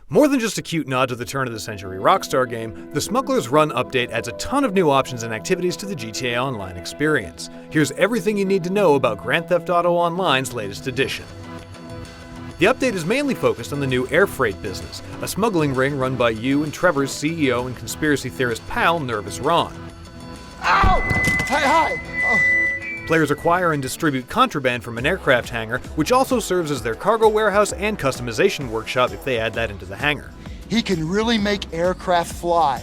More than just a cute nod to the turn-of-the-century Rockstar game, the Smuggler's Run update adds a ton of new options and activities to the GTA Online experience. Here's everything you need to know about Grand Theft Auto Online's latest edition. The update is mainly focused on the new air freight business, a smuggling ring run by you and Trevor's CEO and conspiracy theorist pal, Nervous Ron. Ow! Hi! Players acquire and distribute contraband from an aircraft hangar, which also serves as their cargo warehouse and customization workshop if they add that into the hangar. He can really make aircraft fly.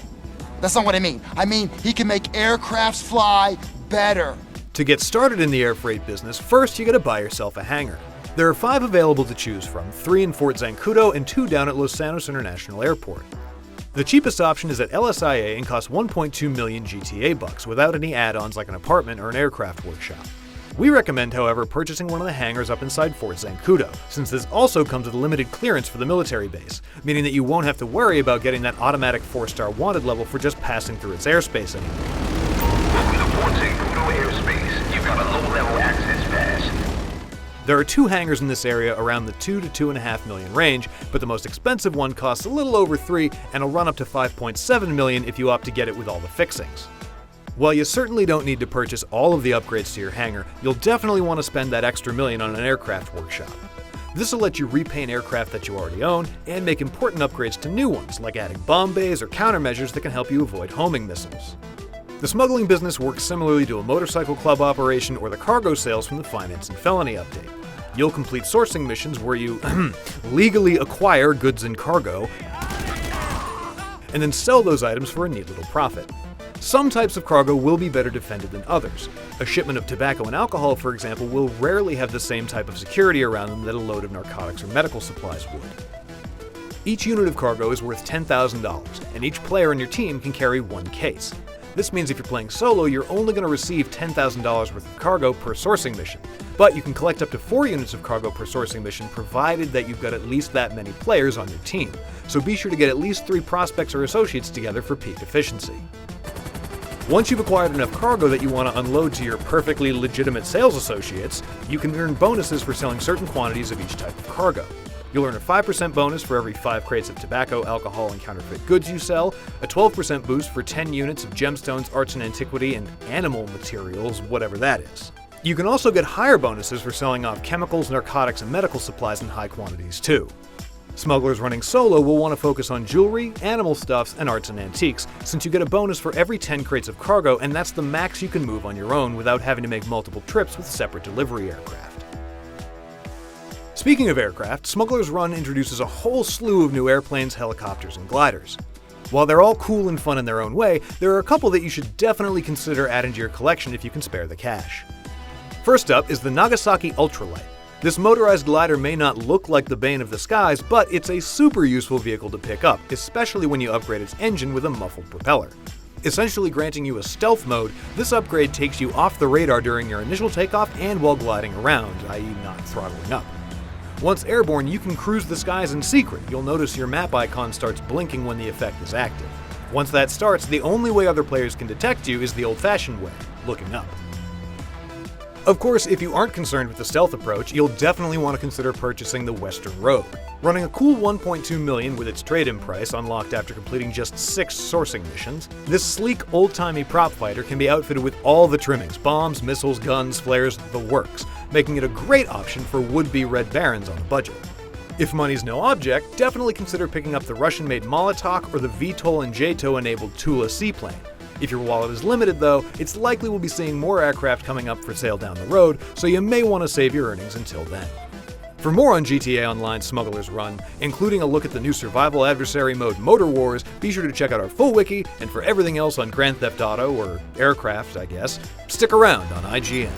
That's not what I mean. I mean, he can make aircrafts fly better. To get started in the air freight business, first you gotta buy yourself a hangar. There are 5 available to choose from, 3 in Fort Zancudo and 2 down at Los Santos International Airport. The cheapest option is at LSIA and costs 1.2 million GTA bucks without any add-ons like an apartment or an aircraft workshop. We recommend, however, purchasing one of the hangars up inside Fort Zancudo, since this also comes with limited clearance for the military base, meaning that you won't have to worry about getting that automatic 4-star wanted level for just passing through its airspace anymore. Welcome to Fort Zancudo airspace. You've got a low-level access pass. There are 2 hangars in this area around the 2 to 2.5 million range, but the most expensive one costs a little over 3 and will run up to 5.7 million if you opt to get it with all the fixings. While you certainly don't need to purchase all of the upgrades to your hangar, you'll definitely want to spend that extra million on an aircraft workshop. This will let you repaint aircraft that you already own and make important upgrades to new ones, like adding bomb bays or countermeasures that can help you avoid homing missiles. The smuggling business works similarly to a motorcycle club operation or the cargo sales from the Finance and Felony update. You'll complete sourcing missions where you legally acquire goods and cargo, and then sell those items for a neat little profit. Some types of cargo will be better defended than others. A shipment of tobacco and alcohol, for example, will rarely have the same type of security around them that a load of narcotics or medical supplies would. Each unit of cargo is worth $10,000, and each player in your team can carry 1 case. This means if you're playing solo, you're only going to receive $10,000 worth of cargo per sourcing mission. But you can collect up to 4 units of cargo per sourcing mission, provided that you've got at least that many players on your team. So be sure to get at least 3 prospects or associates together for peak efficiency. Once you've acquired enough cargo that you want to unload to your perfectly legitimate sales associates, you can earn bonuses for selling certain quantities of each type of cargo. You'll earn a 5% bonus for every 5 crates of tobacco, alcohol, and counterfeit goods you sell, a 12% boost for 10 units of gemstones, arts and antiquity, and animal materials, whatever that is. You can also get higher bonuses for selling off chemicals, narcotics, and medical supplies in high quantities too. Smugglers running solo will want to focus on jewelry, animal stuffs, and arts and antiques, since you get a bonus for every 10 crates of cargo, and that's the max you can move on your own without having to make multiple trips with separate delivery aircraft. Speaking of aircraft, Smuggler's Run introduces a whole slew of new airplanes, helicopters, and gliders. While they're all cool and fun in their own way, there are a couple that you should definitely consider adding to your collection if you can spare the cash. First up is the Nagasaki ULTRALIGHT. This motorized glider may not look like the bane of the skies, but it's a super useful vehicle to pick up, especially when you upgrade its engine with a muffled propeller. Essentially granting you a stealth mode, this upgrade takes you off the radar during your initial takeoff and while gliding around, i.e. not throttling up. Once airborne, you can cruise the skies in secret. You'll notice your map icon starts blinking when the effect is active. Once that starts, the only way other players can detect you is the old-fashioned way, looking up. Of course, if you aren't concerned with the stealth approach, you'll definitely want to consider purchasing the Western Rogue. Running a cool 1.2 million with its trade-in price unlocked after completing just 6 sourcing missions, this sleek, old-timey prop fighter can be outfitted with all the trimmings: bombs, missiles, guns, flares, the works, making it a great option for would-be Red Barons on a budget. If money's no object, definitely consider picking up the Russian-made Molotov or the VTOL and JTOL-enabled Tula seaplane. If your wallet is limited though, it's likely we'll be seeing more aircraft coming up for sale down the road, so you may want to save your earnings until then. For more on GTA Online Smuggler's Run, including a look at the new survival adversary mode Motor Wars, be sure to check out our full wiki, and for everything else on Grand Theft Auto, or aircraft I guess, stick around on IGN.